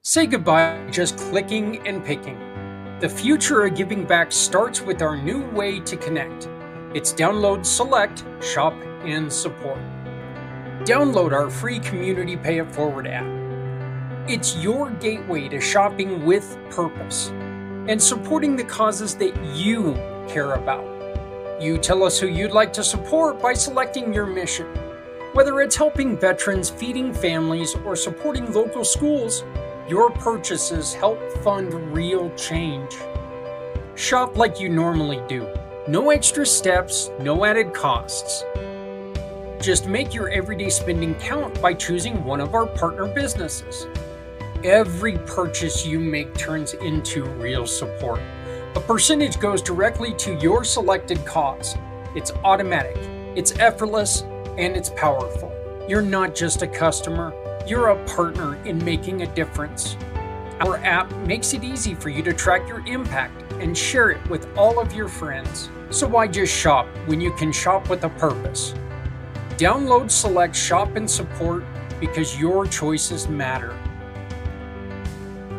Say goodbye to just clicking and picking. The future of giving back starts with our new way to connect. It's download, select, shop, and support. Download our free Community Pay It Forward app. It's your gateway to shopping with purpose and supporting the causes that you care about. You tell us who you'd like to support by selecting your mission. Whether it's helping veterans, feeding families, or supporting local schools, your purchases help fund real change. Shop like you normally do. No extra steps, no added costs. Just make your everyday spending count by choosing one of our partner businesses. Every purchase you make turns into real support. A percentage goes directly to your selected cause. It's automatic, it's effortless, and it's powerful. You're not just a customer, you're a partner in making a difference. Our app makes it easy for you to track your impact and share it with all of your friends. So why just shop when you can shop with a purpose? Download, select, shop, and support because your choices matter.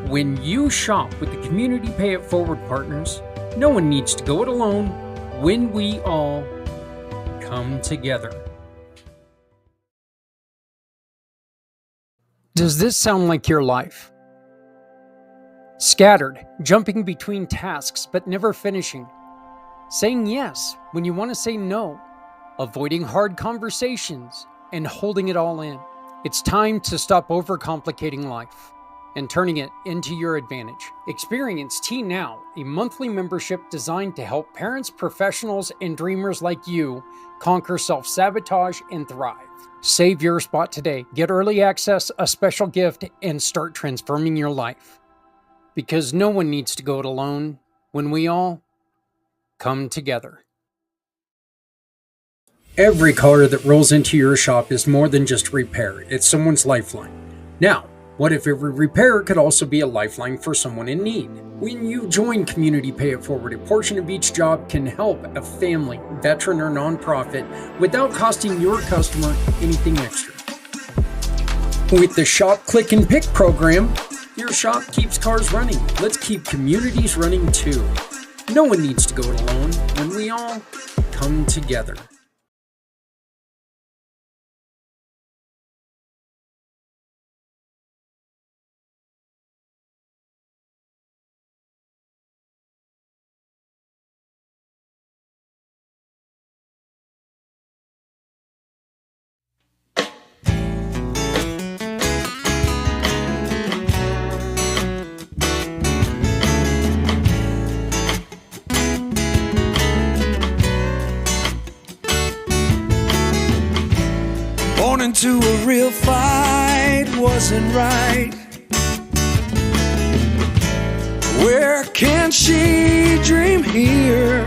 When you shop with the Community Pay It Forward partners, no one needs to go it alone when we all come together. Does this sound like your life? Scattered, jumping between tasks but never finishing. Saying yes when you want to say no. Avoiding hard conversations and holding it all in. It's time to stop overcomplicating life and turning it into your advantage. Experience T Now, a monthly membership designed to help parents, professionals, and dreamers like you conquer self-sabotage and thrive. Save your spot today. Get early access, a special gift, and start transforming your life. Because no one needs to go it alone when we all come together. Every car that rolls into your shop is more than just a repair. It's someone's lifeline. Now, what if every repair could also be a lifeline for someone in need? When you join Community Pay It Forward, a portion of each job can help a family, veteran, or nonprofit without costing your customer anything extra. With the Shop, Click, and Pick program, your shop keeps cars running. Let's keep communities running too. No one needs to go it alone when we all come together. Born into a real fight wasn't right. Where can she dream here?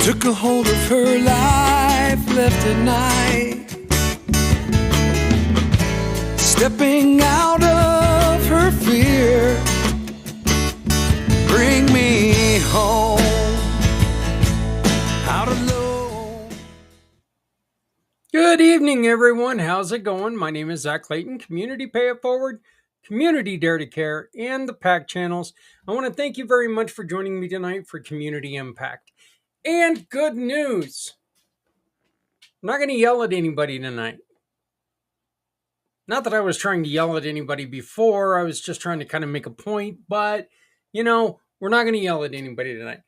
Took a hold of her life, left at night, stepping out of her fear. Bring me home, out alone. Good evening, everyone. How's it going? My name is Zach Clayton, Community Pay It Forward, Community Dare to Care, and the PAC channels. I want to thank you very much for joining me tonight for Community Impact. And good news. I'm not going to yell at anybody tonight. Not that I was trying to yell at anybody before. I was just trying to kind of make a point. But, we're not going to yell at anybody tonight.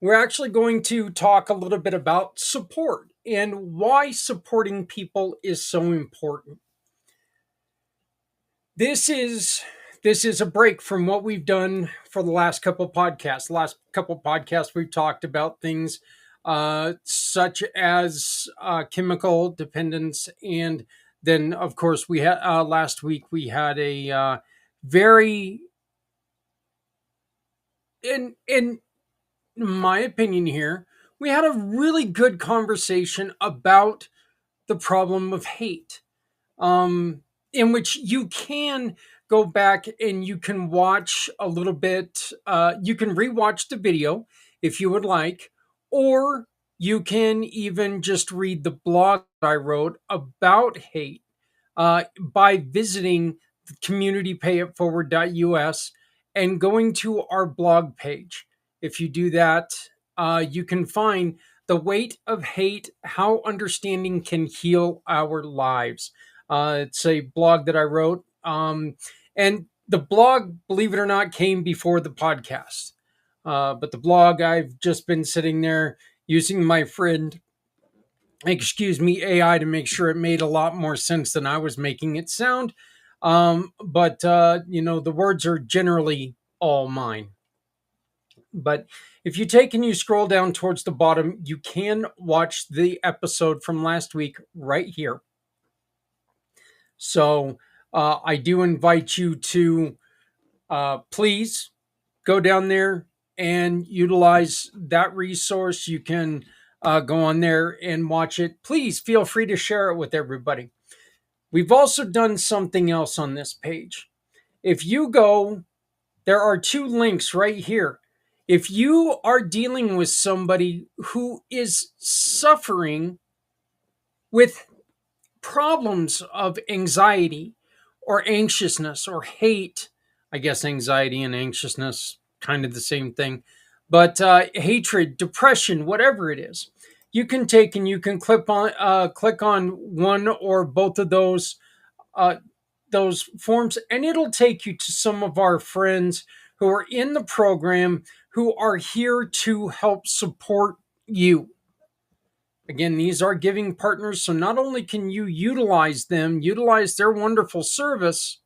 We're actually going to talk a little bit about support and why supporting people is so important. This is a break from what we've done for the last couple of podcasts. Last couple of podcasts, we've talked about things such as chemical dependence, and then, of course, we had last week we had a very, in my opinion, here we had a really good conversation about the problem of hate. In which you can go back and you can watch a little bit. You can rewatch the video if you would like, or you can even just read the blog I wrote about hate. by visiting communitypayitforward.us and going to our blog page. If you do that, you can find The Weight of Hate: How Understanding Can Heal Our Lives. It's a blog that I wrote. And the blog, believe it or not, came before the podcast. But the blog, I've just been sitting there using my friend, AI to make sure it made a lot more sense than I was making it sound. But the words are generally all mine. But if you take and you scroll down towards the bottom, you can watch the episode from last week right here. So I do invite you to please go down there and utilize that resource. You can go on there and watch it. Please feel free to share it with everybody. We've also done something else on this page. If you go, there are 2 links right here. If you are dealing with somebody who is suffering with problems of anxiety or anxiousness or hate, I guess anxiety and anxiousness, kind of the same thing, but hatred, depression, whatever it is, you can take and you can click on one or both of those forms, and it'll take you to some of our friends who are in the program who are here to help support you. Again, these are giving partners, so not only can you utilize their wonderful service,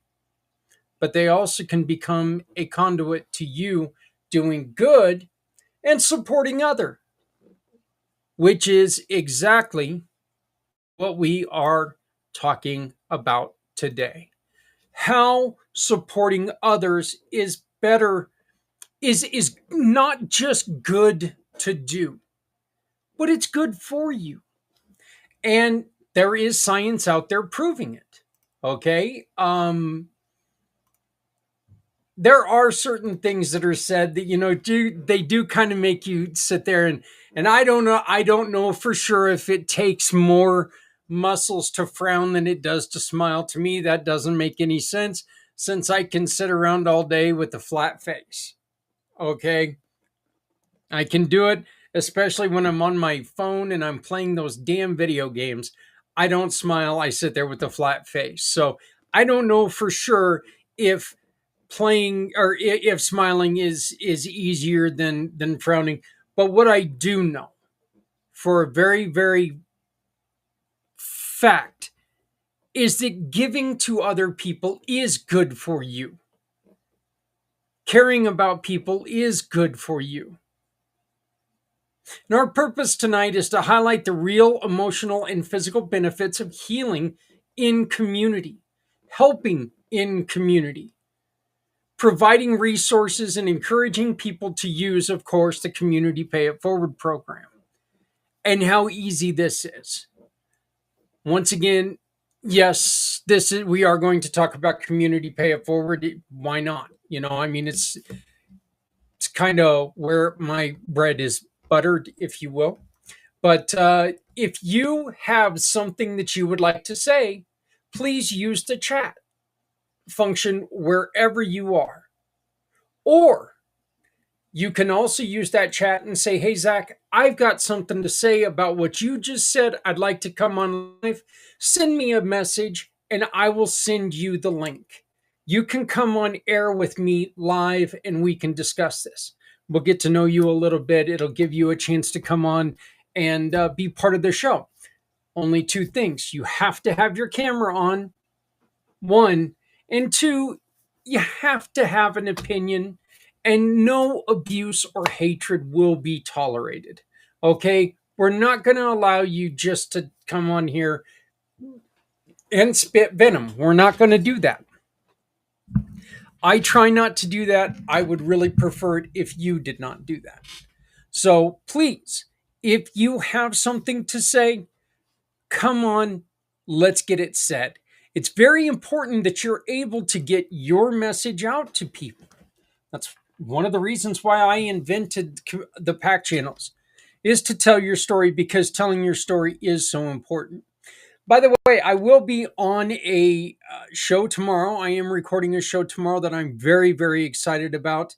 but they also can become a conduit to you doing good and supporting other, which is exactly what we are talking about today. How supporting others is better, is not just good to do, but it's good for you. And there is science out there proving it. Okay. There are certain things that are said that, they do kind of make you sit there and I don't know for sure if it takes more muscles to frown than it does to smile. To me, that doesn't make any sense, since I can sit around all day with a flat face. Okay. I can do it, especially when I'm on my phone and I'm playing those damn video games. I don't smile. I sit there with a flat face. So I don't know for sure if playing or if smiling is easier than frowning. But what I do know for a very, very fact is that giving to other people is good for you. Caring about people is good for you. And our purpose tonight is to highlight the real emotional and physical benefits of healing in community, helping in community, providing resources and encouraging people to use, of course, the Community Pay It Forward program, and how easy this is. Once again, yes, we are going to talk about Community Pay It Forward. Why not? It's kind of where my bread is buttered, if you will. But if you have something that you would like to say, please use the chat function wherever you are. Or you can also use that chat and say, hey, Zach, I've got something to say about what you just said. I'd like to come on live. Send me a message and I will send you the link. You can come on air with me live and we can discuss this. We'll get to know you a little bit. It'll give you a chance to come on and be part of the show. Only 2 things. You have to have your camera on, 1, and 2, you have to have an opinion, and no abuse or hatred will be tolerated. Okay? We're not going to allow you just to come on here and spit venom. We're not going to do that. I try not to do that. I would really prefer it if you did not do that. So please, if you have something to say, come on, let's get it said. It's very important that you're able to get your message out to people. That's one of the reasons why I invented the PAC channels, is to tell your story, because telling your story is so important. By the way, I will be on a show tomorrow. I am recording a show tomorrow that I'm very, very excited about,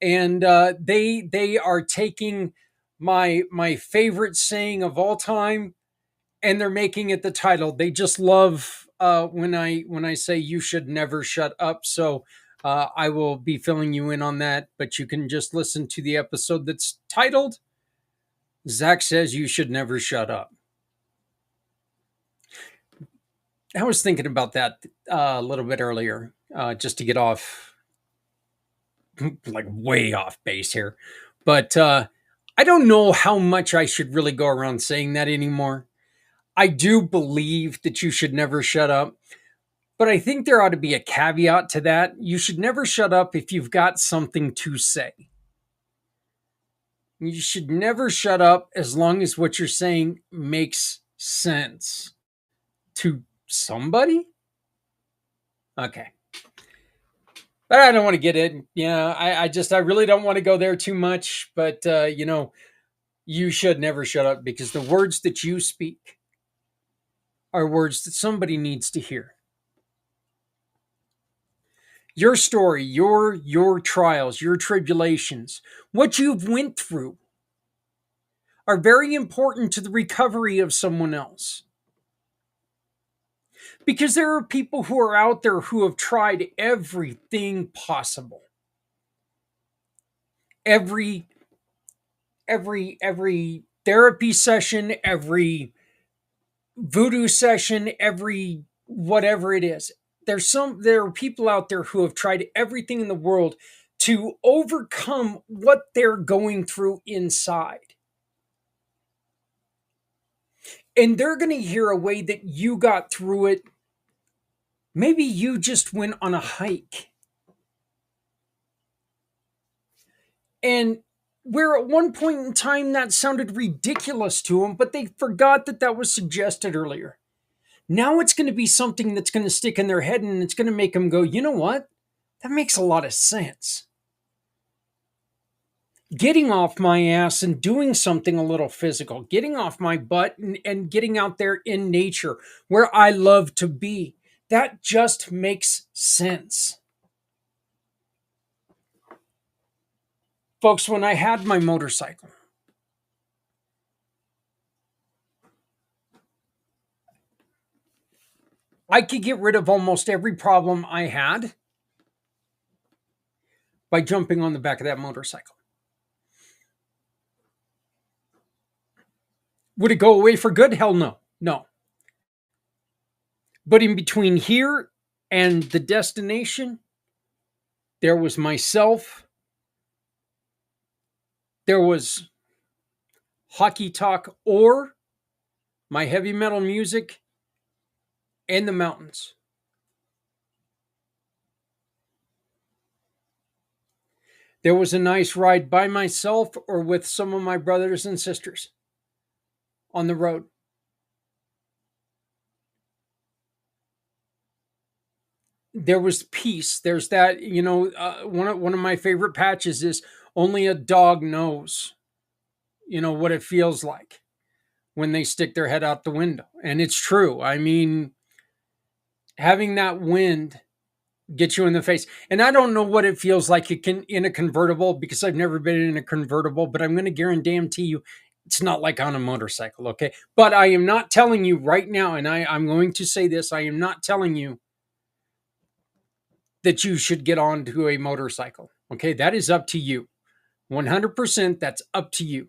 and they are taking my favorite saying of all time, and they're making it the title. They just love when I say you should never shut up. So I will be filling you in on that, but you can just listen to the episode that's titled "Zach Says You Should Never Shut Up." I was thinking about that a little bit earlier, just to get off, like way off base here. But I don't know how much I should really go around saying that anymore. I do believe that you should never shut up, but I think there ought to be a caveat to that. You should never shut up if you've got something to say. You should never shut up as long as what you're saying makes sense to somebody. Okay. But I don't want to get in. Yeah, I really don't want to go there too much. But, you should never shut up because the words that you speak are words that somebody needs to hear. Your story, your trials, your tribulations, what you've went through are very important to the recovery of someone else. Because there are people who are out there who have tried everything possible. Every therapy session, every voodoo session, every whatever it is. There are people out there who have tried everything in the world to overcome what they're going through inside. And they're going to hear a way that you got through it. Maybe you just went on a hike. And where at one point in time that sounded ridiculous to them, but they forgot that that was suggested earlier. Now it's going to be something that's going to stick in their head and it's going to make them go, you know what? That makes a lot of sense. Getting off my ass and doing something a little physical, getting off my butt and getting out there in nature where I love to be. That just makes sense. Folks, when I had my motorcycle, I could get rid of almost every problem I had by jumping on the back of that motorcycle. Would it go away for good? Hell no. No. But in between here and the destination, there was myself. There was hockey talk or my heavy metal music and the mountains. There was a nice ride by myself or with some of my brothers and sisters on the road. There was peace. There's that, one of my favorite patches is only a dog knows, what it feels like when they stick their head out the window. And it's true. I mean, having that wind get you in the face. And I don't know what it feels like in a convertible because I've never been in a convertible, but I'm going to guarantee you it's not like on a motorcycle, okay? But I am not telling you right now, and I'm going to say this, I am not telling you that you should get onto a motorcycle, okay? That is up to you. 100% that's up to you.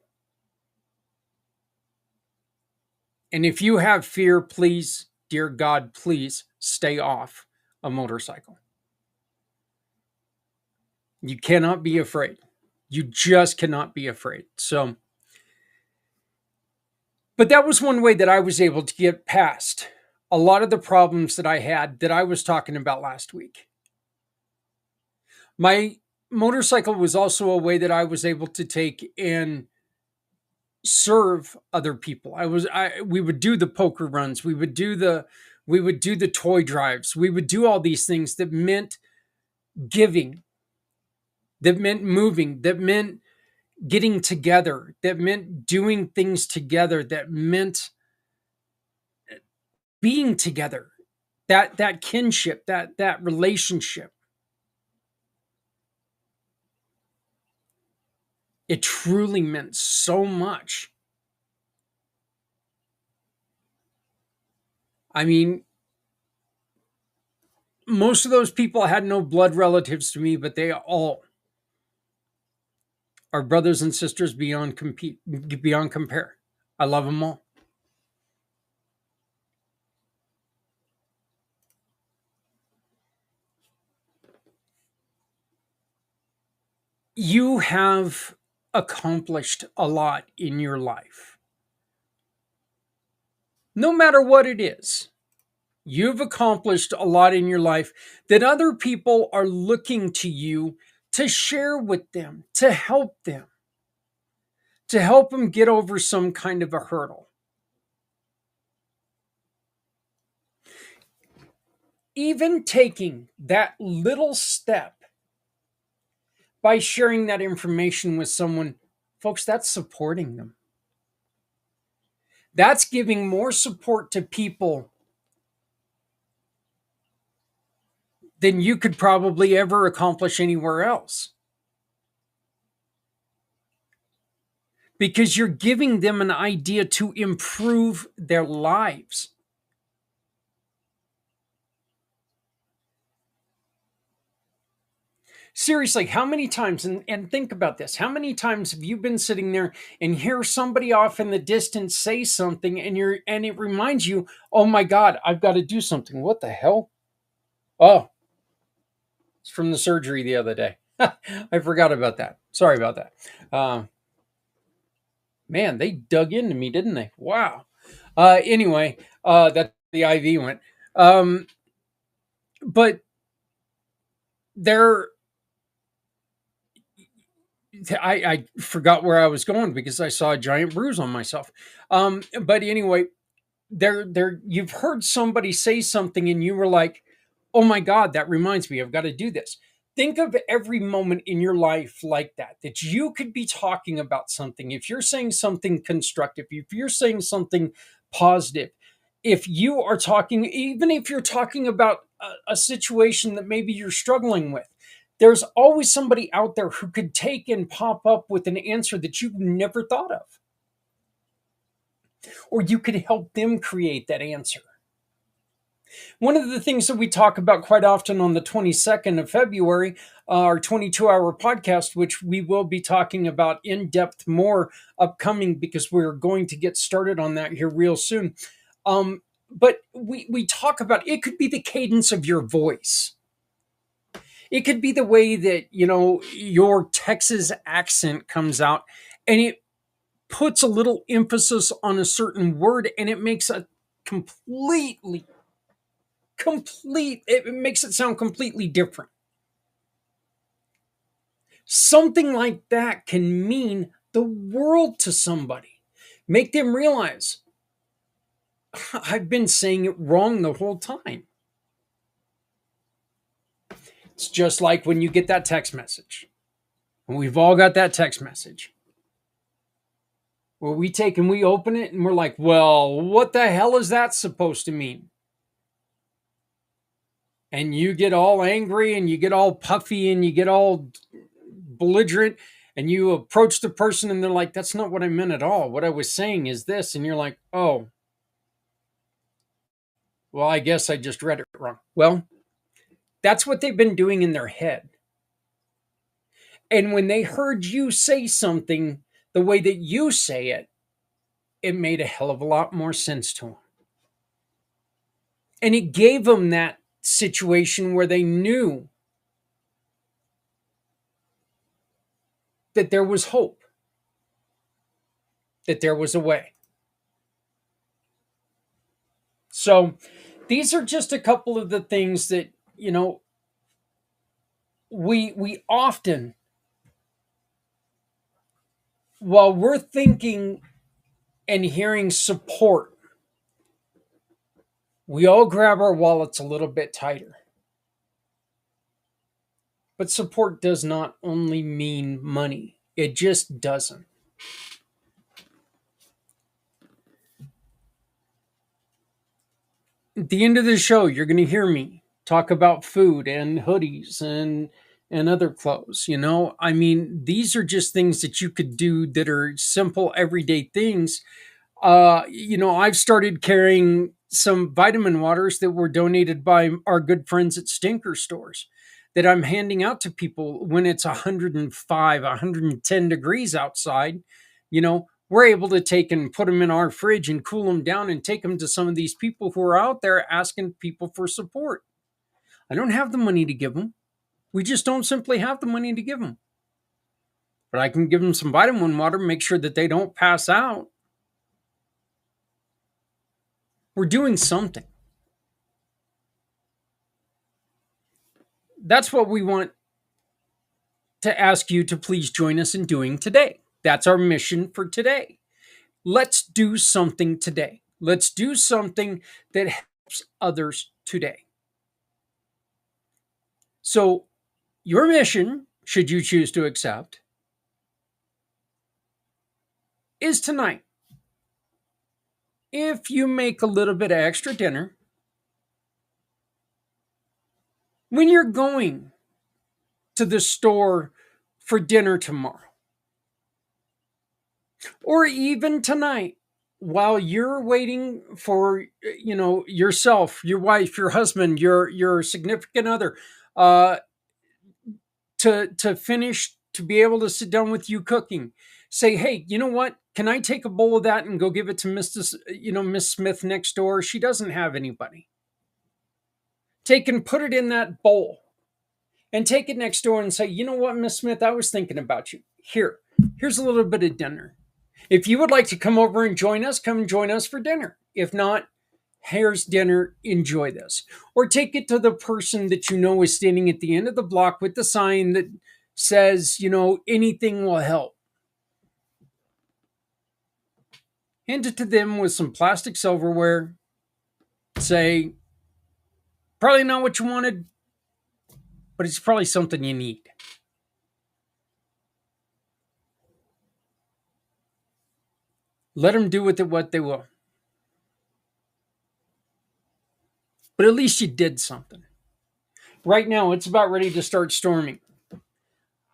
And if you have fear, please, dear God, please stay off a motorcycle. You cannot be afraid. You just cannot be afraid. So, but that was one way that I was able to get past a lot of the problems that I had that I was talking about last week. My motorcycle was also a way that I was able to take and serve other people. We would do the poker runs, we would do the toy drives, we would do all these things that meant giving, that meant moving, that meant getting together, that meant doing things together, that meant being together, that kinship, that relationship. It truly meant so much. I mean, most of those people had no blood relatives to me, but they all are brothers and sisters beyond compare. I love them all. You have accomplished a lot in your life. No matter what it is, you've accomplished a lot in your life that other people are looking to you to share with them, to help them get over some kind of a hurdle. Even taking that little step by sharing that information with someone, folks, that's supporting them. That's giving more support to people than you could probably ever accomplish anywhere else. Because you're giving them an idea to improve their lives. Seriously, how many times, and think about this, how many times have you been sitting there and hear somebody off in the distance say something and it reminds you, oh my God, I've got to do something. What the hell? Oh, it's from the surgery the other day. I forgot about that. Sorry about that. Man, they dug into me, didn't they? Wow. Anyway, that the IV went. But there, I forgot where I was going because I saw a giant bruise on myself. But anyway, you've heard somebody say something and you were like, oh my God, that reminds me, I've got to do this. Think of every moment in your life like that you could be talking about something. If you're saying something constructive, if you're saying something positive, if you are talking, even if you're talking about a situation that maybe you're struggling with, there's always somebody out there who could take and pop up with an answer that you've never thought of. Or you could help them create that answer. One of the things that we talk about quite often on the 22nd of February, our 22-hour podcast, which we will be talking about in depth more upcoming because we're going to get started on that here real soon. But we talk about, it could be the cadence of your voice. It could be the way that, your Texas accent comes out and it puts a little emphasis on a certain word and it makes a it makes it sound completely different. Something like that can mean the world to somebody. Make them realize, I've been saying it wrong the whole time. It's just like when you get that text message. And we've all got that text message. Where we take and we open it and we're like, well, what the hell is that supposed to mean? And you get all angry and you get all puffy and you get all belligerent and you approach the person and they're like, that's not what I meant at all. What I was saying is this. And you're like, oh, well, I guess I just read it wrong. Well, that's what they've been doing in their head. And when they heard you say something the way that you say it, it made a hell of a lot more sense to them. And it gave them that situation where they knew that there was hope, that there was a way. So these are just a couple of the things that, we often, while we're thinking and hearing support, we all grab our wallets a little bit tighter. But support does not only mean money. It just doesn't. At the end of the show, you're going to hear me talk about food and hoodies and other clothes. I mean, these are just things that you could do that are simple everyday things. I've started carrying some vitamin waters that were donated by our good friends at Stinker Stores that I'm handing out to people when it's 105, 110 degrees outside. We're able to take and put them in our fridge and cool them down and take them to some of these people who are out there asking people for support. I don't have the money to give them. We just don't simply have the money to give them. But I can give them some vitamin water, make sure that they don't pass out. We're doing something. That's what we want to ask you to please join us in doing today. That's our mission for today. Let's do something today. Let's do something that helps others today. So, your mission, should you choose to accept, is tonight. If you make a little bit of extra dinner, when you're going to the store for dinner tomorrow, or even tonight, while you're waiting for yourself, your wife, your husband, your significant other, uh, to finish, to be able to sit down with you cooking, say, hey, you know what? Can I take a bowl of that and go give it to Miss Smith next door? She doesn't have anybody. Take and put it in that bowl and take it next door and say, you know what, Miss Smith, I was thinking about you. Here's a little bit of dinner. If you would like to come over and join us, come join us for dinner. If not, here's dinner. Enjoy this. Or take it to the person that you know is standing at the end of the block with the sign that says, anything will help. Hand it to them with some plastic silverware. Say, probably not what you wanted, but it's probably something you need. Let them do with it what they will. But at least you did something. Right now, it's about ready to start storming.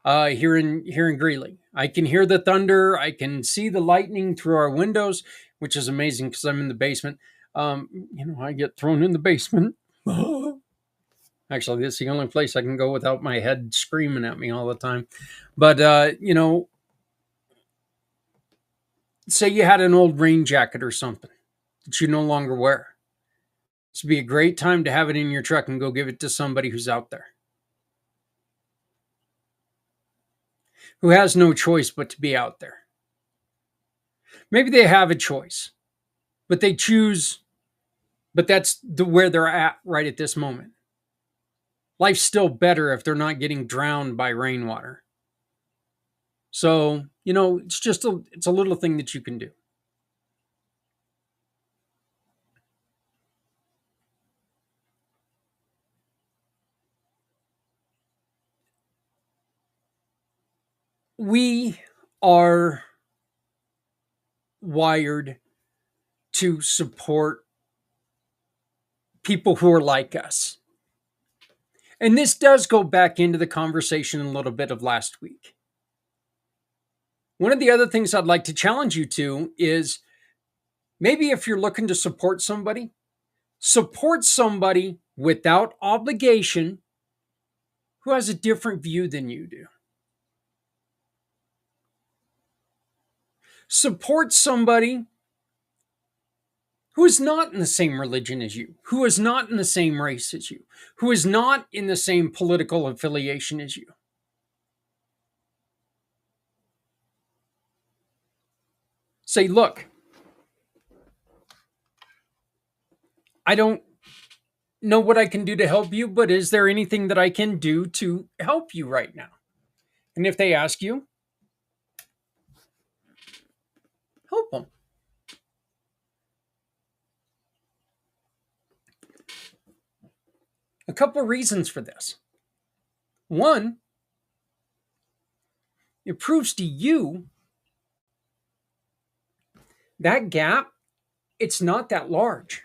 Here in Greeley, I can hear the thunder. I can see the lightning through our windows, which is amazing because I'm in the basement. I get thrown in the basement. Actually, this is the only place I can go without my head screaming at me all the time. But say you had an old rain jacket or something that you no longer wear. This would be a great time to have it in your truck and go give it to somebody who's out there, who has no choice but to be out there. Maybe they have a choice, but they choose, but that's where they're at right at this moment. Life's still better if they're not getting drowned by rainwater. So, it's a little thing that you can do. We are wired to support people who are like us. And this does go back into the conversation a little bit of last week. One of the other things I'd like to challenge you to is maybe if you're looking to support somebody without obligation who has a different view than you do. Support somebody who is not in the same religion as you, who is not in the same race as you, who is not in the same political affiliation as you. Say, look, I don't know what I can do to help you, but is there anything that I can do to help you right now? And if they ask you, help them. A couple of reasons for this. One, it proves to you that gap, it's not that large.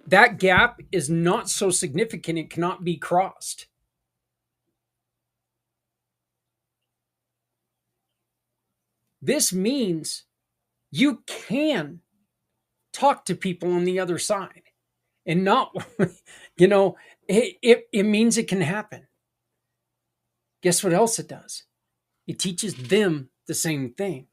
that gap is not so significant it cannot be crossed. This means you can talk to people on the other side and not, it means it can happen. Guess what else it does? It teaches them the same thing.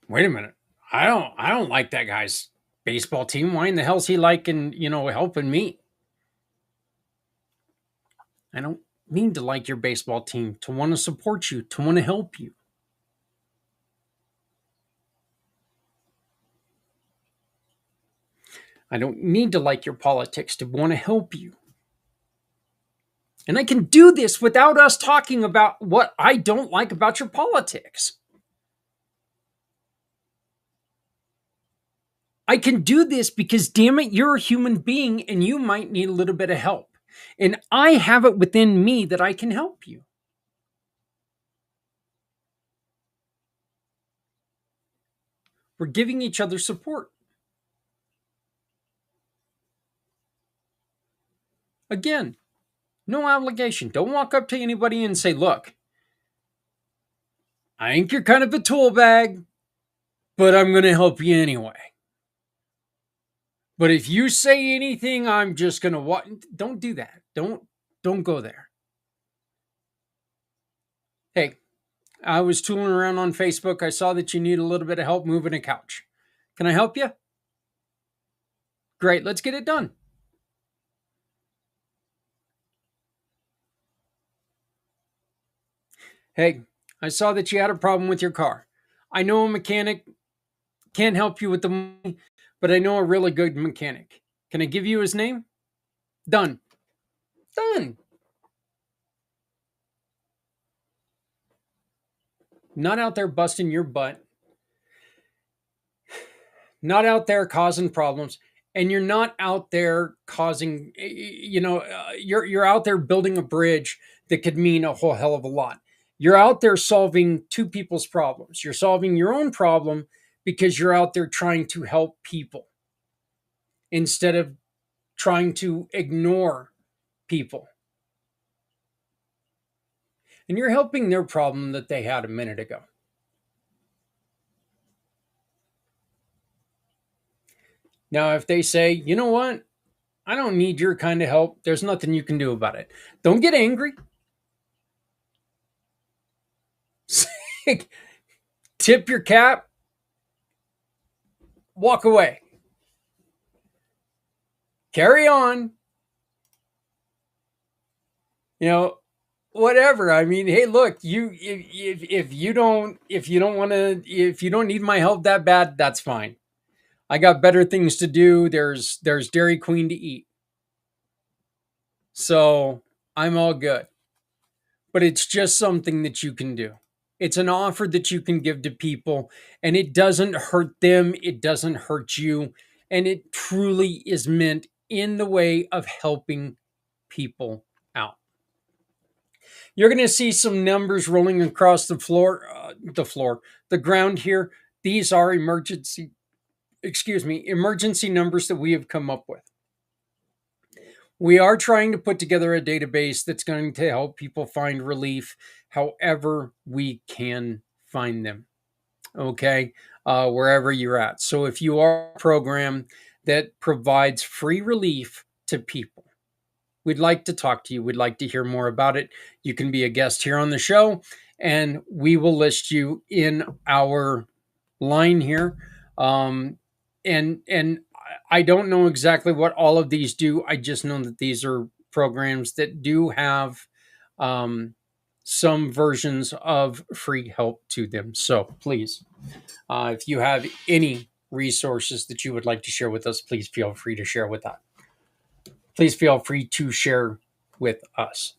Wait a minute. I don't like that guy's baseball team. Why in the hell's he liking, helping me? I don't mean to like your baseball team, to want to support you, to want to help you. I don't need to like your politics to want to help you. And I can do this without us talking about what I don't like about your politics. I can do this because, damn it, you're a human being and you might need a little bit of help. And I have it within me that I can help you. We're giving each other support. Again, no obligation. Don't walk up to anybody and say, look, I think you're kind of a tool bag, but I'm going to help you anyway. But if you say anything, I'm just going to don't do that. Don't go there. Hey, I was tooling around on Facebook. I saw that you need a little bit of help moving a couch. Can I help you? Great, let's get it done. Hey, I saw that you had a problem with your car. I know a mechanic, can't help you with the money, but I know a really good mechanic. Can I give you his name? Done. Done. Not out there busting your butt. Not out there causing problems. And you're not out there causing, you're out there building a bridge that could mean a whole hell of a lot. You're out there solving two people's problems. You're solving your own problem because you're out there trying to help people instead of trying to ignore people. And you're helping their problem that they had a minute ago. Now, if they say, you know what? I don't need your kind of help. There's nothing you can do about it. Don't get angry. Tip your cap. Walk away. Carry on. Whatever. I mean, hey, look, if you don't need my help that bad, that's fine. I got better things to do. There's Dairy Queen to eat. So I'm all good. But it's just something that you can do. It's an offer that you can give to people, and it doesn't hurt them. It doesn't hurt you. And it truly is meant in the way of helping people out. You're going to see some numbers rolling across the ground here. These are emergency numbers that we have come up with. We are trying to put together a database that's going to help people find relief however we can find them. Okay, wherever you're at. So if you are a program that provides free relief to people, we'd like to talk to you. We'd like to hear more about it. You can be a guest here on the show, and we will list you in our line here. And I don't know exactly what all of these do. I just know that these are programs that do have some versions of free help to them. So please, if you have any resources that you would like to share with us, please feel free to share with us. Please feel free to share with us.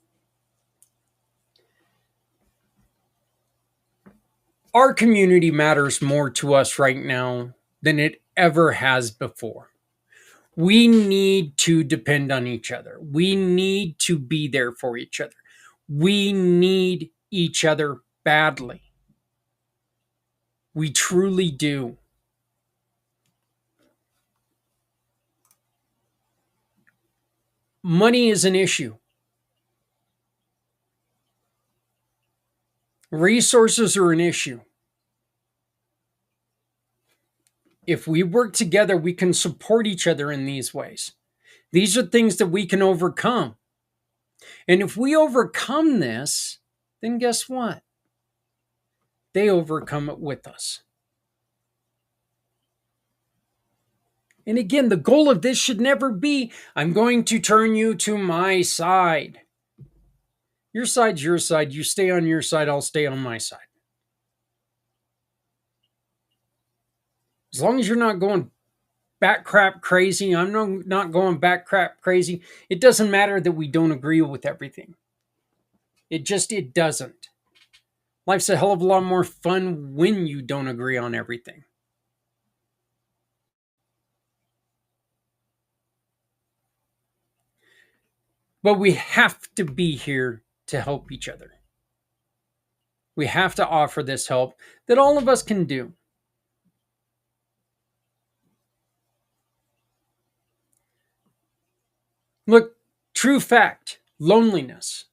Our community matters more to us right now than it ever has before. We need to depend on each other. We need to be there for each other. We need each other badly. We truly do. Money is an issue. Resources are an issue. If we work together, we can support each other in these ways. These are things that we can overcome. And if we overcome this, then guess what? They overcome it with us. And again, the goal of this should never be, I'm going to turn you to my side. Your side's your side. You stay on your side, I'll stay on my side. As long as you're not going bat crap crazy, I'm not going bat crap crazy. It doesn't matter that we don't agree with everything. It doesn't. Life's a hell of a lot more fun when you don't agree on everything. But we have to be here to help each other. We have to offer this help that all of us can do. Look, true fact, loneliness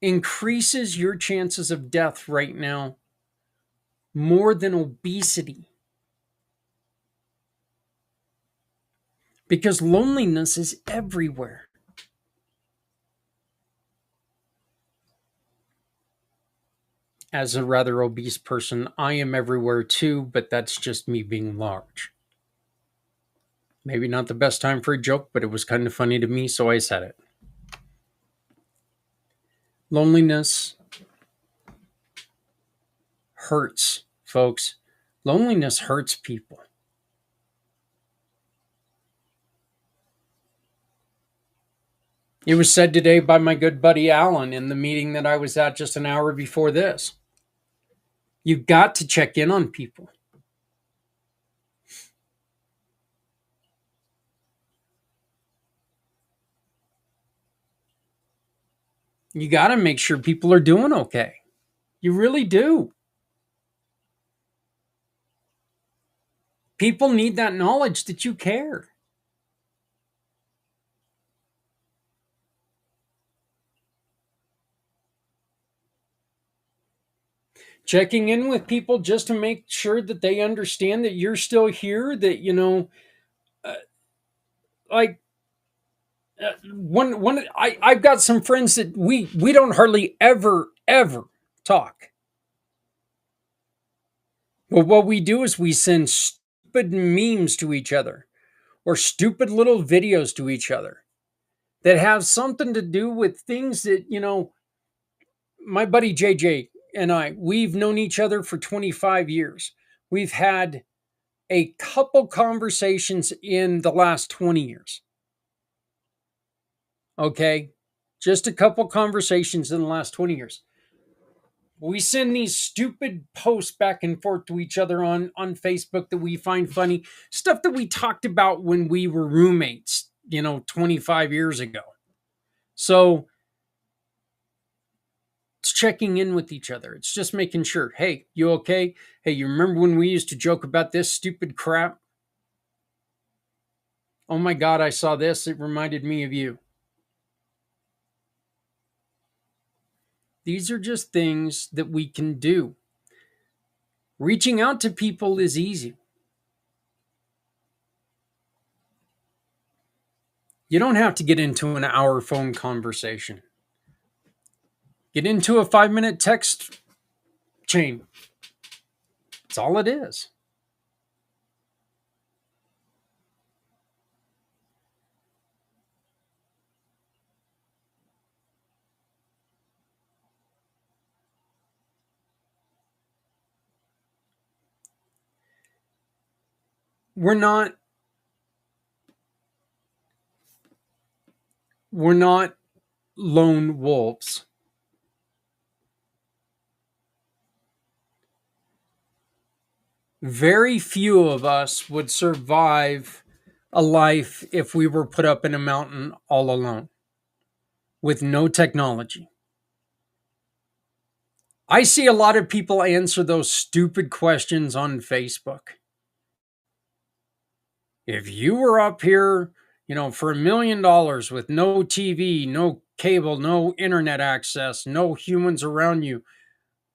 increases your chances of death right now more than obesity. Because loneliness is everywhere. As a rather obese person, I am everywhere too, but that's just me being large. Maybe not the best time for a joke, but it was kind of funny to me, so I said it. Loneliness hurts, folks. Loneliness hurts people. It was said today by my good buddy Alan in the meeting that I was at just an hour before this. You've got to check in on people. You got to make sure people are doing okay. You really do. People need that knowledge that you care. Checking in with people just to make sure that they understand that you're still here, that, I've got some friends that we don't hardly ever talk. But what we do is we send stupid memes to each other or stupid little videos to each other that have something to do with things that, my buddy JJ and we've known each other for 25 years. We've had a couple conversations in the last 20 years. Okay? Just a couple conversations in the last 20 years. We send these stupid posts back and forth to each other on Facebook that we find funny. Stuff that we talked about when we were roommates, 25 years ago. So it's checking in with each other. It's just making sure, hey, you okay? Hey, you remember when we used to joke about this stupid crap? Oh my God, I saw this. It reminded me of you. These are just things that we can do. Reaching out to people is easy. You don't have to get into an hour phone conversation. Get into a 5-minute text chain. That's all it is. We're not lone wolves. Very few of us would survive a life if we were put up in a mountain all alone with no technology. I see a lot of people answer those stupid questions on Facebook. If you were up here For $1 million with no TV, no cable, no internet access, no humans around you,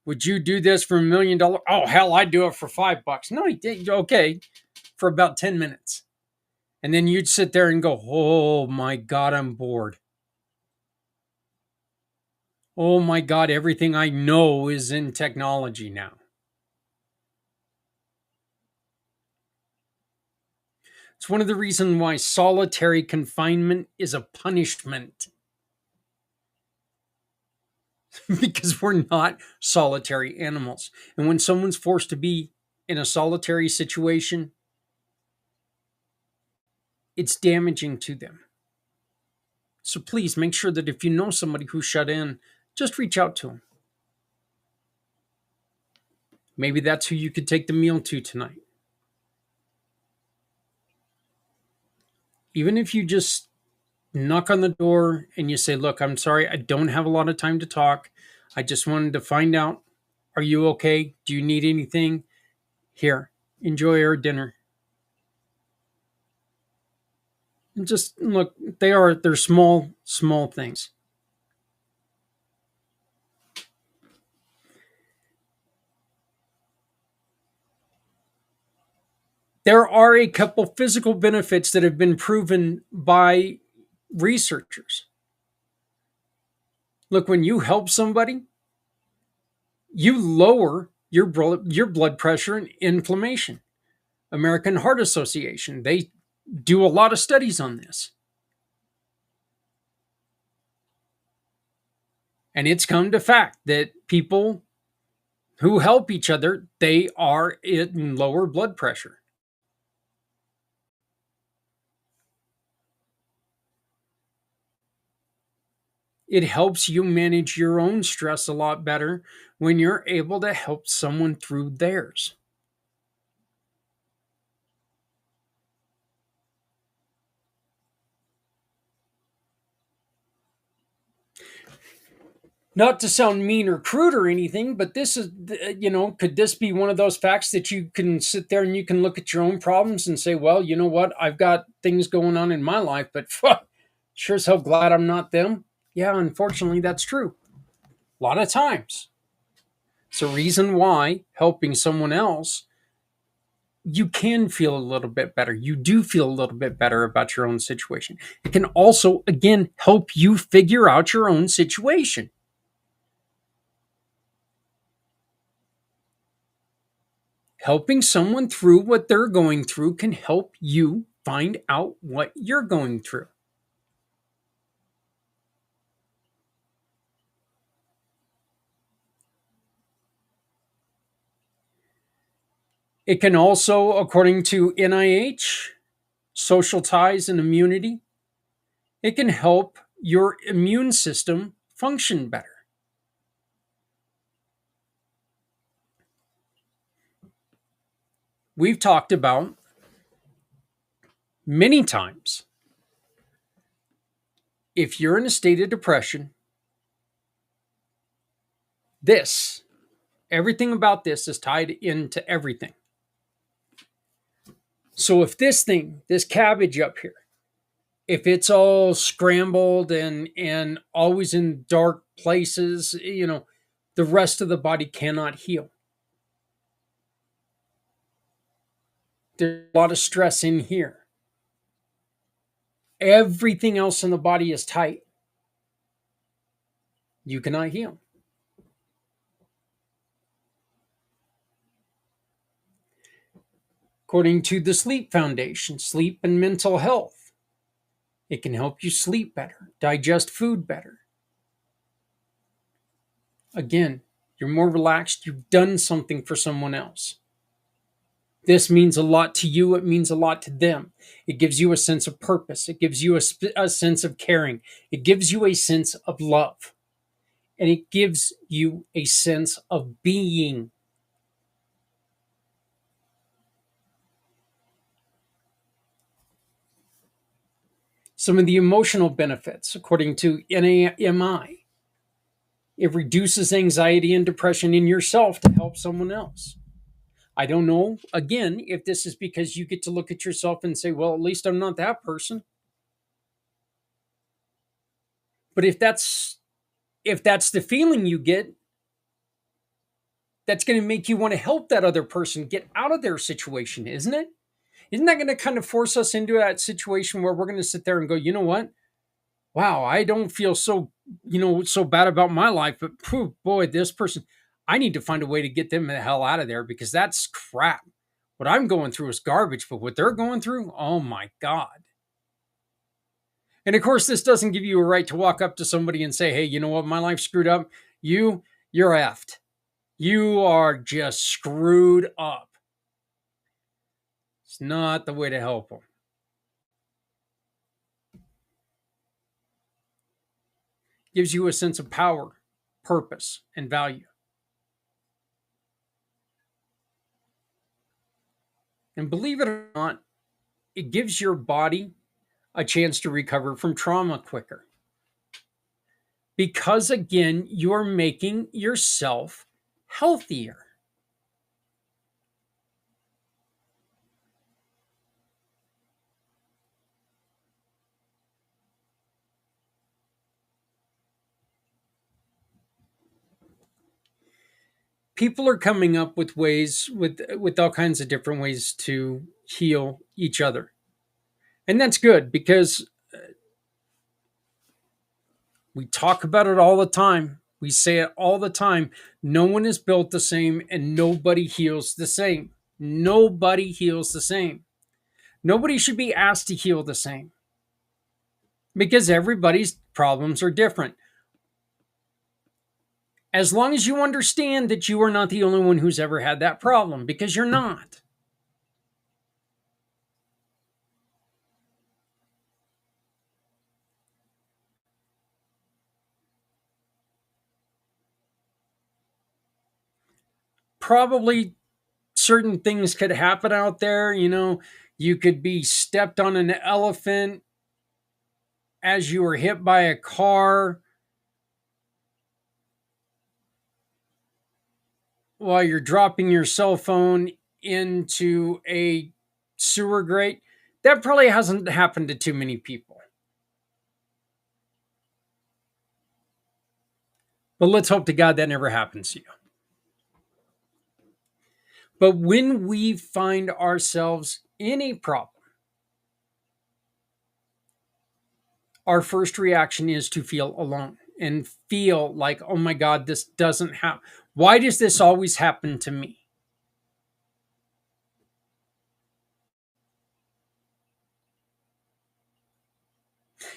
would you do this for $1 million? Oh, hell, I'd do it for $5. No, he did. Okay, for about 10 minutes. And then you'd sit there and go, oh my God, I'm bored. Oh my God, everything I know is in technology now. It's one of the reasons why solitary confinement is a punishment. Because we're not solitary animals. And when someone's forced to be in a solitary situation, it's damaging to them. So please make sure that if you know somebody who's shut in, just reach out to them. Maybe that's who you could take the meal to tonight. Even if you just knock on the door and you say, look, I'm sorry, I don't have a lot of time to talk. I just wanted to find out, are you okay? Do you need anything? Here, enjoy our dinner. And just look, they're small things. There are a couple physical benefits that have been proven by researchers. Look, when you help somebody, you lower your blood pressure and inflammation. American Heart Association, they do a lot of studies on this. And it's come to fact that people who help each other, they are in lower blood pressure. It helps you manage your own stress a lot better when you're able to help someone through theirs. Not to sound mean or crude or anything, but this is, could this be one of those facts that you can sit there and you can look at your own problems and say, well, you know what? I've got things going on in my life, but sure as hell glad I'm not them. Yeah, unfortunately, that's true. A lot of times. It's a reason why helping someone else, you can feel a little bit better. You do feel a little bit better about your own situation. It can also, again, help you figure out your own situation. Helping someone through what they're going through can help you find out what you're going through. It can also, according to NIH, social ties and immunity, it can help your immune system function better. We've talked about many times, if you're in a state of depression, everything about this is tied into everything. So if this cabbage up here, if it's all scrambled and always in dark places, the rest of the body cannot heal. There's a lot of stress in here. Everything else in the body is tight. You cannot heal. According to the Sleep Foundation, sleep and mental health, it can help you sleep better, digest food better. Again, you're more relaxed. You've done something for someone else. This means a lot to you. It means a lot to them. It gives you a sense of purpose. It gives you a sense of caring. It gives you a sense of love. And it gives you a sense of being. Some of the emotional benefits, according to NAMI, it reduces anxiety and depression in yourself to help someone else. I don't know, again, if this is because you get to look at yourself and say, well, at least I'm not that person. But if that's the feeling you get, that's going to make you want to help that other person get out of their situation, isn't it? Isn't that going to kind of force us into that situation where we're going to sit there and go, you know what? Wow, I don't feel so bad about my life, but phew, boy, this person, I need to find a way to get them the hell out of there because that's crap. What I'm going through is garbage, but what they're going through, oh my God. And of course, this doesn't give you a right to walk up to somebody and say, hey, you know what? My life's screwed up. You're effed. You are just screwed up. It's not the way to help them. Gives you a sense of power, purpose, and value. And believe it or not, it gives your body a chance to recover from trauma quicker. Because again, you're making yourself healthier. People are coming up with ways with all kinds of different ways to heal each other. And that's good because we talk about it all the time. We say it all the time. No one is built the same and nobody heals the same. Nobody heals the same. Nobody should be asked to heal the same because everybody's problems are different. As long as you understand that you are not the only one who's ever had that problem, because you're not. Probably certain things could happen out there. You could be stepped on an elephant as you were hit by a car while you're dropping your cell phone into a sewer grate. That probably hasn't happened to too many people. But let's hope to God that never happens to you. But when we find ourselves in a problem, our first reaction is to feel alone and feel like, oh my God, this doesn't happen. Why does this always happen to me?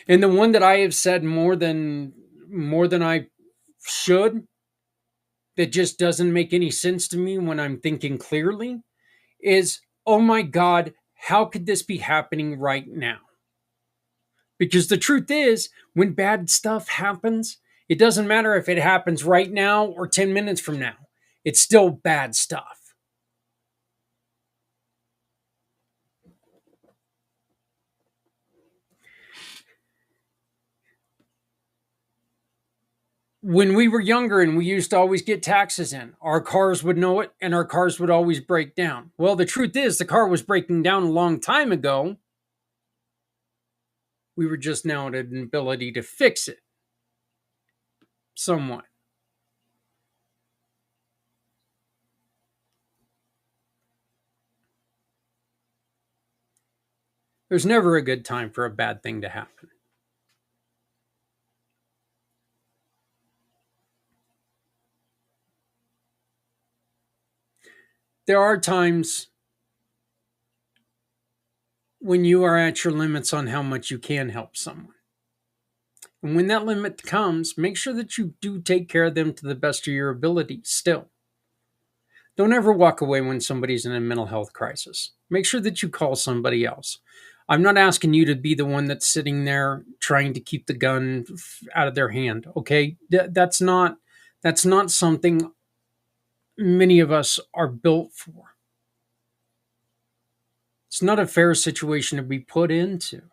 And the one that I have said more than I should, that just doesn't make any sense to me when I'm thinking clearly, is, oh my God, how could this be happening right now? Because the truth is, when bad stuff happens, it doesn't matter if it happens right now or 10 minutes from now. It's still bad stuff. When we were younger and we used to always get taxes in, our cars would know it and our cars would always break down. Well, the truth is, the car was breaking down a long time ago. We were just now at an ability to fix it somewhat. There's never a good time for a bad thing to happen. There are times when you are at your limits on how much you can help someone. And when that limit comes, make sure that you do take care of them to the best of your ability still. Don't ever walk away when somebody's in a mental health crisis. Make sure that you call somebody else. I'm not asking you to be the one that's sitting there trying to keep the gun out of their hand, okay? That's not something many of us are built for. It's not a fair situation to be put into.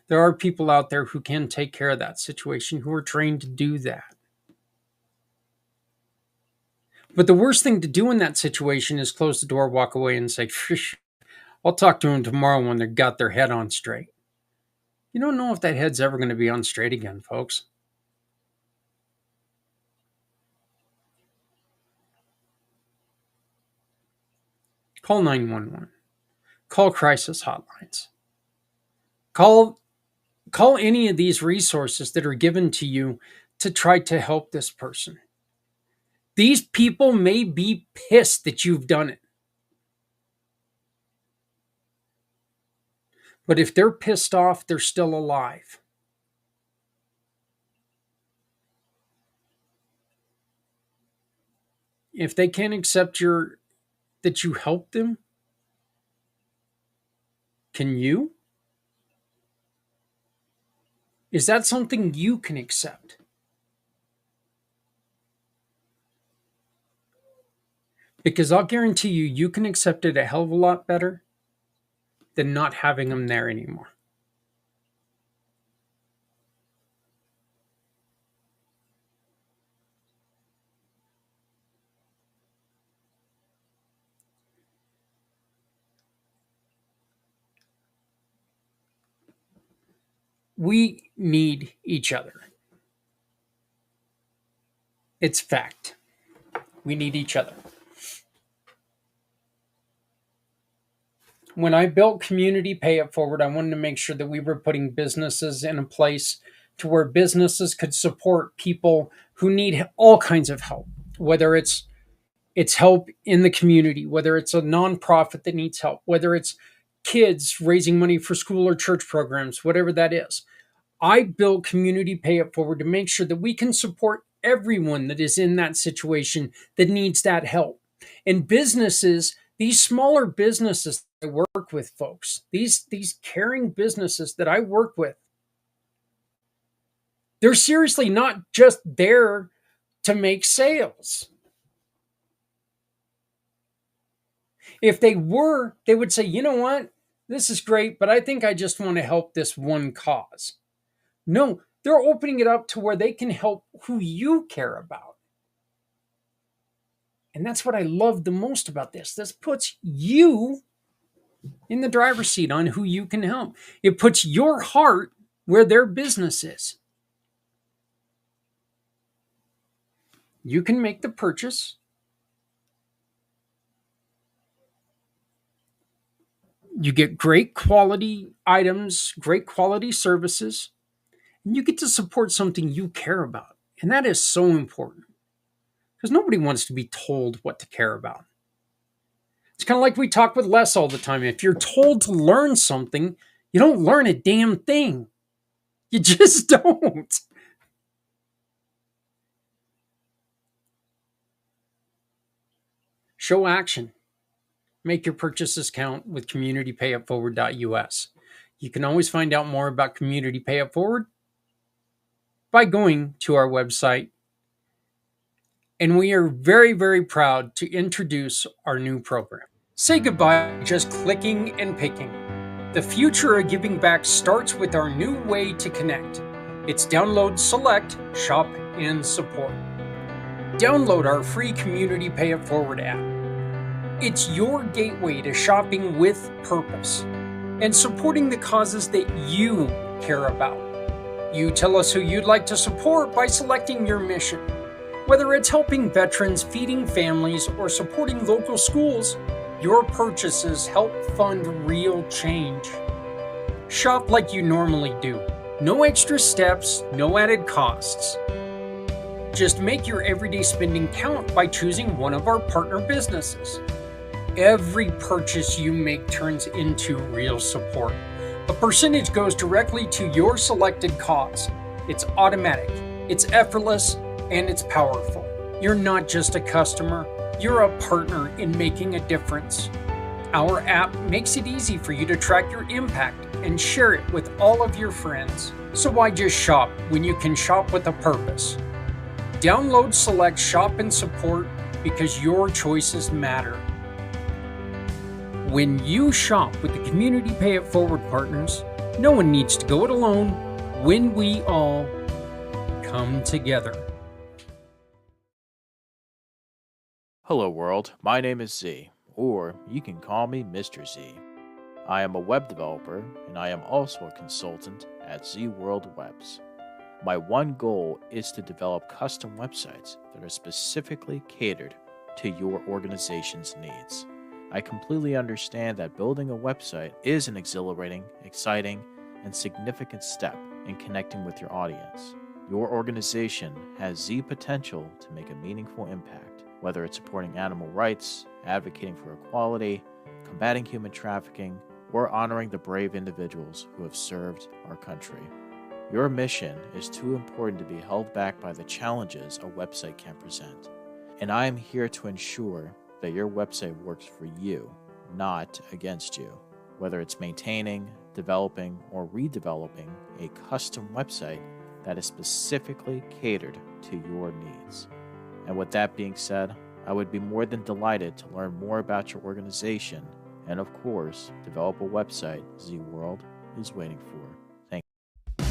There are people out there who can take care of that situation, who are trained to do that. But the worst thing to do in that situation is close the door, walk away, and say, I'll talk to them tomorrow when they've got their head on straight. You don't know if that head's ever going to be on straight again, folks. Call 911. Call crisis hotlines. Call any of these resources that are given to you to try to help this person. These people may be pissed that you've done it. But if they're pissed off, they're still alive. If they can't accept that you helped them, can you? Is that something you can accept? Because I'll guarantee you can accept it a hell of a lot better than not having them there anymore. We need each other. It's fact. We need each other. When I built Community Pay It Forward, I wanted to make sure that we were putting businesses in a place to where businesses could support people who need all kinds of help, whether it's help in the community, whether it's a nonprofit that needs help, whether it's kids raising money for school or church programs, whatever that is. I built Community Pay It Forward to make sure that we can support everyone that is in that situation that needs that help. And businesses, these smaller businesses I work with, folks, these caring businesses that I work with, they're seriously not just there to make sales. If they were, they would say, you know what? This is great, but I think I just want to help this one cause. No, they're opening it up to where they can help who you care about. And that's what I love the most about this. This puts you in the driver's seat on who you can help. It puts your heart where their business is. You can make the purchase. You get great quality items, great quality services, and you get to support something you care about. And that is so important because nobody wants to be told what to care about. It's kind of like we talk with Les all the time. If you're told to learn something, you don't learn a damn thing. You just don't. Show action. Make your purchases count with communitypayitforward.us. You can always find out more about Community Pay It Forward by going to our website. And we are very, very proud to introduce our new program. Say goodbye just clicking and picking. The future of giving back starts with our new way to connect. It's download, select, shop, and support. Download our free Community Pay It Forward app. It's your gateway to shopping with purpose and supporting the causes that you care about. You tell us who you'd like to support by selecting your mission. Whether it's helping veterans, feeding families, or supporting local schools, your purchases help fund real change. Shop like you normally do. No extra steps, no added costs. Just make your everyday spending count by choosing one of our partner businesses. Every purchase you make turns into real support. A percentage goes directly to your selected cause. It's automatic, it's effortless, and it's powerful. You're not just a customer, you're a partner in making a difference. Our app makes it easy for you to track your impact and share it with all of your friends. So why just shop when you can shop with a purpose? Download, select, shop, and support because your choices matter. When you shop with the Community Pay It Forward partners, no one needs to go it alone when we all come together. Hello world, my name is Z, or you can call me Mr. Z. I am a web developer and I am also a consultant at Z World Webs. My one goal is to develop custom websites that are specifically catered to your organization's needs. I completely understand that building a website is an exhilarating, exciting, and significant step in connecting with your audience. Your organization has the potential to make a meaningful impact, whether it's supporting animal rights, advocating for equality, combating human trafficking, or honoring the brave individuals who have served our country. Your mission is too important to be held back by the challenges a website can present. And I am here to ensure that your website works for you, not against you. Whether it's maintaining, developing, or redeveloping a custom website that is specifically catered to your needs. And with that being said, I would be more than delighted to learn more about your organization and, of course, develop a website Z World is waiting for. Thank you.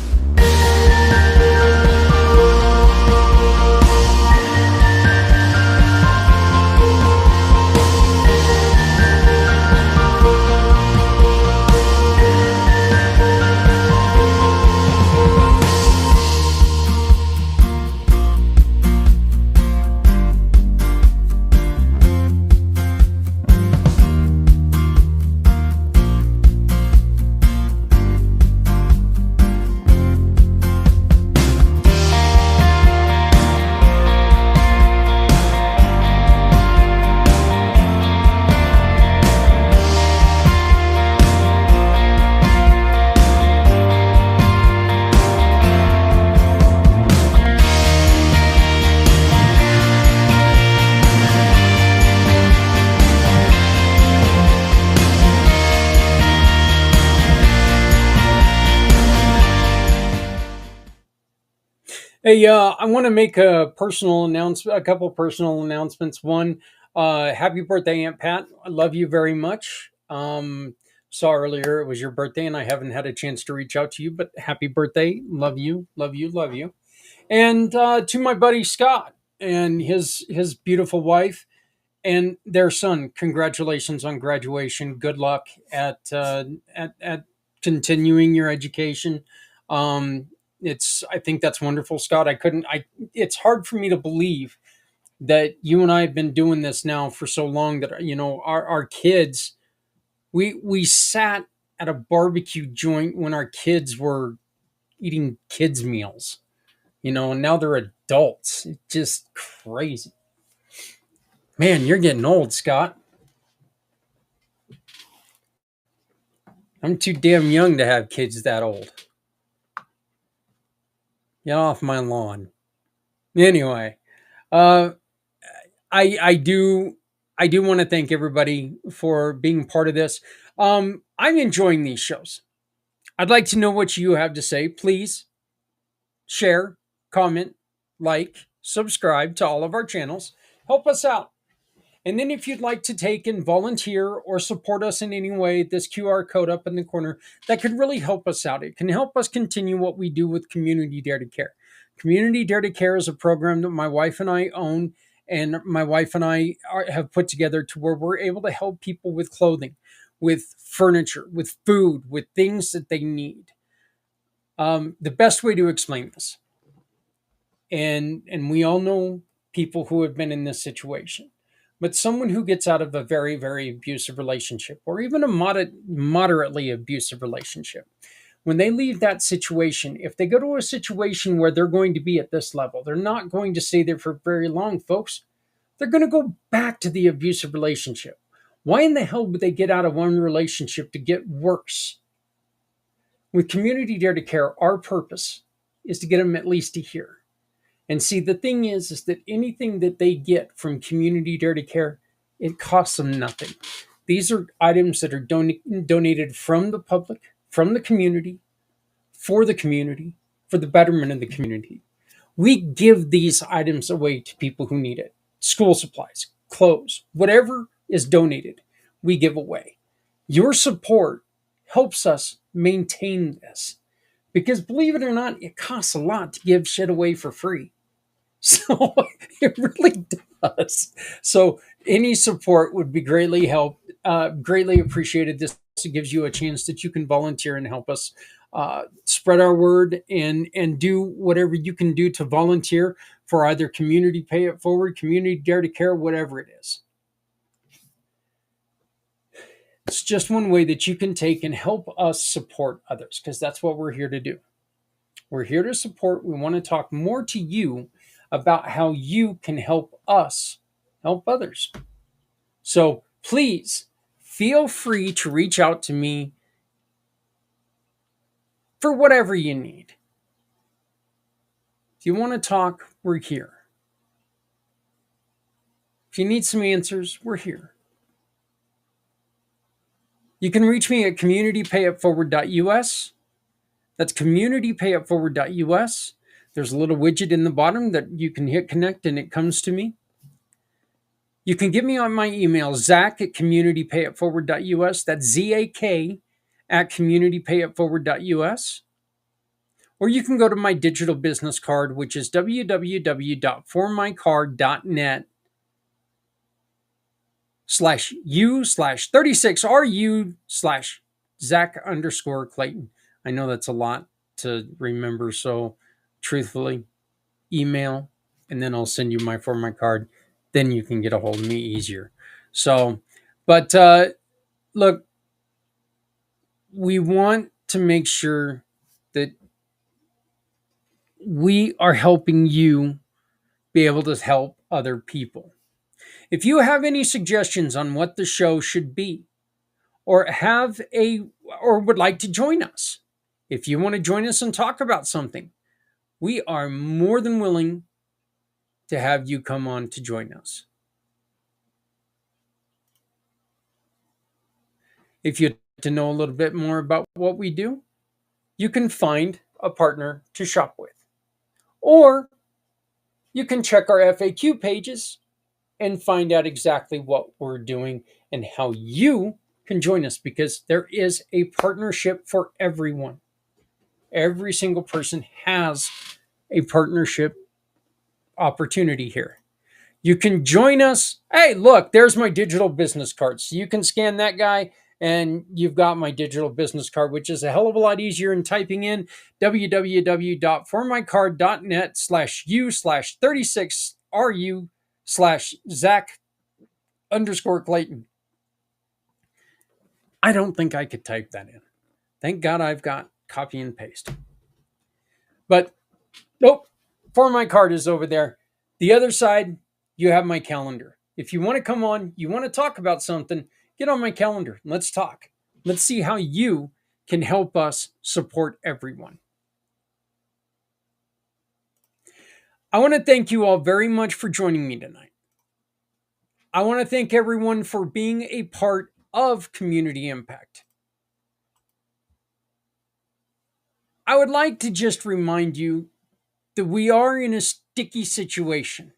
Hey, I want to make a personal announcement, a couple personal announcements. One, happy birthday, Aunt Pat. I love you very much. Saw earlier it was your birthday, and I haven't had a chance to reach out to you, but happy birthday. Love you, love you, love you. And to my buddy Scott and his beautiful wife and their son, congratulations on graduation. Good luck at continuing your education. Um, I think that's wonderful, Scott. It's hard for me to believe that you and I have been doing this now for so long that, our kids, we sat at a barbecue joint when our kids were eating kids meals, and now they're adults. It's just crazy. Man, you're getting old, Scott. I'm too damn young to have kids that old. Get off my lawn. Anyway, uh, I do want to thank everybody for being part of this. I'm enjoying these shows. I'd like to know what you have to say. Please share, comment, like, subscribe to all of our channels. Help us out. And then if you'd like to take and volunteer or support us in any way, this QR code up in the corner, that could really help us out. It can help us continue what we do with Community Dare to Care. Community Dare to Care is a program that my wife and I own, and my wife and I have put together to where we're able to help people with clothing, with furniture, with food, with things that they need. The best way to explain this, and we all know people who have been in this situation, but someone who gets out of a very, very abusive relationship, or even a moderately abusive relationship, when they leave that situation, if they go to a situation where they're going to be at this level, they're not going to stay there for very long, folks. They're going to go back to the abusive relationship. Why in the hell would they get out of one relationship to get worse? With Community Dare to Care, our purpose is to get them at least to here. And see, the thing is that anything that they get from Community Dare to Care, it costs them nothing. These are items that are donated from the public, from the community, for the betterment of the community. We give these items away to people who need it. School supplies, clothes, whatever is donated, we give away. Your support helps us maintain this. Because believe it or not, it costs a lot to give shit away for free. So it really does. So any support would be greatly appreciated. This gives you a chance that you can volunteer and help us spread our word and do whatever you can do to volunteer for either Community Pay It Forward, Community Dare to Care, whatever it is. It's just one way that you can take and help us support others, because that's what we're here to do. We're here to support. We want to talk more to you about how you can help us help others. So please feel free to reach out to me for whatever you need. If you want to talk, we're here. If you need some answers, we're here. You can reach me at communitypayitforward.us. That's communitypayitforward.us. There's a little widget in the bottom that you can hit connect and it comes to me. You can get me on my email, Zach at communitypayitforward.us. That's ZAK at communitypayitforward.us. Or you can go to my digital business card, which is www.formycard.net/u/36RU/Zach_Clayton. I know that's a lot to remember, so truthfully, email, and then I'll send you my For My card. Then you can get a hold of me easier. So, but look, we want to make sure that we are helping you be able to help other people. If you have any suggestions on what the show should be, or would like to join us, if you want to join us and talk about something, we are more than willing to have you come on to join us. If you'd like to know a little bit more about what we do, you can find a partner to shop with. Or you can check our FAQ pages and find out exactly what we're doing and how you can join us, because there is a partnership for everyone. Every single person has a partnership opportunity here. You can join us. Hey, look, there's my digital business card. So you can scan that guy and you've got my digital business card, which is a hell of a lot easier than typing in www.formycard.net/u/36RU/Zach_Clayton. I don't think I could type that in. Thank God I've got copy and paste. But nope, For My card is over there. The other side, you have my calendar. If you want to come on, you want to talk about something, get on my calendar. Let's talk. Let's see how you can help us support everyone. I want to thank you all very much for joining me tonight. I want to thank everyone for being a part of Community Impact. I would like to just remind you that we are in a sticky situation,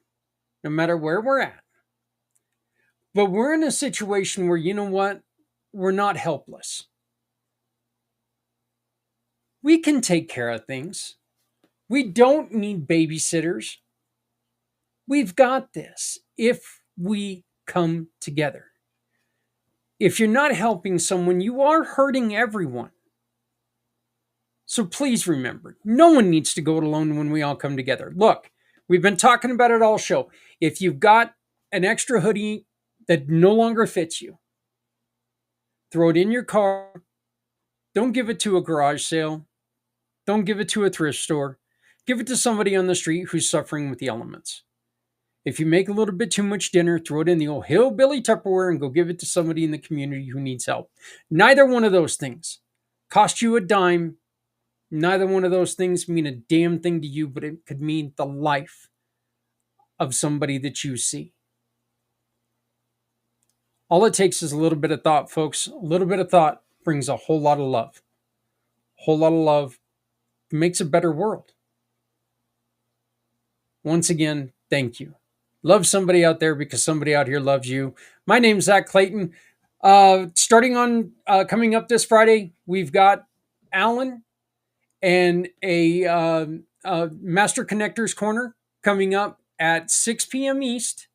no matter where we're at. But we're in a situation where, you know what? We're not helpless. We can take care of things. We don't need babysitters. We've got this if we come together. If you're not helping someone, you are hurting everyone. So please remember, no one needs to go it alone when we all come together. Look, we've been talking about it all show. If you've got an extra hoodie that no longer fits you, throw it in your car. Don't give it to a garage sale. Don't give it to a thrift store. Give it to somebody on the street who's suffering with the elements. If you make a little bit too much dinner, throw it in the old hillbilly Tupperware and go give it to somebody in the community who needs help. Neither one of those things cost you a dime. Neither one of those things mean a damn thing to you, but it could mean the life of somebody that you see. All it takes is a little bit of thought, folks. A little bit of thought brings a whole lot of love. A whole lot of love makes a better world. Once again, thank you. Love somebody out there because somebody out here loves you. My name's Zach Clayton. Starting on coming up this Friday, we've got Alan and a Master Connectors Corner coming up at 6 p.m. East,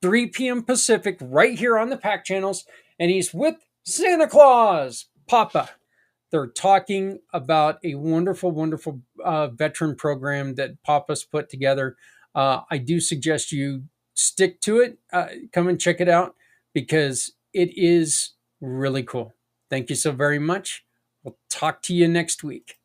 3 p.m. Pacific, right here on the PAC channels. And he's with Santa Claus, Papa. They're talking about a wonderful, wonderful veteran program that Papa's put together. I do suggest you stick to it. Come and check it out because it is really cool. Thank you so very much. We'll talk to you next week.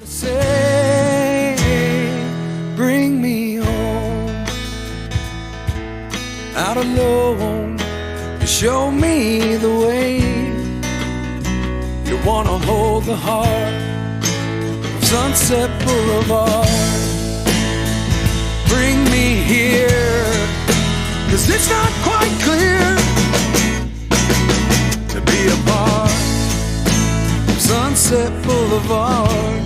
Say, bring me home, out alone, to show me the way. You wanna hold the heart of Sunset Boulevard. Bring me here, 'cause it's not quite clear to be a part of Sunset Boulevard.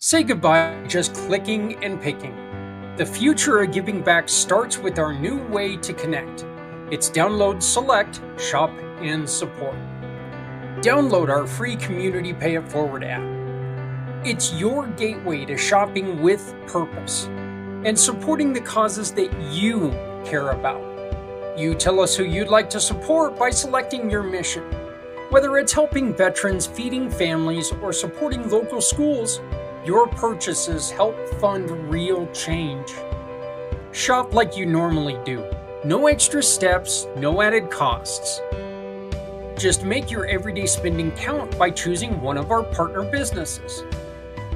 Say goodbye just clicking and picking. The future of giving back starts with our new way to connect. It's download, select, shop, and support. Download our free community Pay It Forward app. It's your gateway to shopping with purpose and supporting the causes that you care about. You tell us who you'd like to support by selecting your mission. Whether it's helping veterans, feeding families, or supporting local schools, your purchases help fund real change. Shop like you normally do. No extra steps, no added costs. Just make your everyday spending count by choosing one of our partner businesses.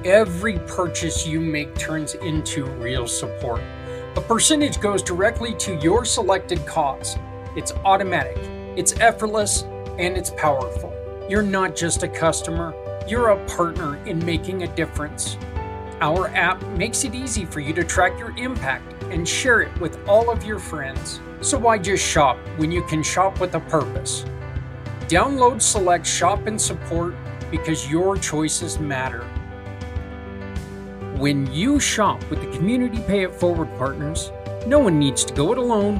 Every purchase you make turns into real support. A percentage goes directly to your selected cause. It's automatic, it's effortless, and it's powerful. You're not just a customer, you're a partner in making a difference. Our app makes it easy for you to track your impact and share it with all of your friends. So why just shop when you can shop with a purpose? Download, select, shop, and support because your choices matter. When you shop with the Community Pay It Forward partners, no one needs to go it alone.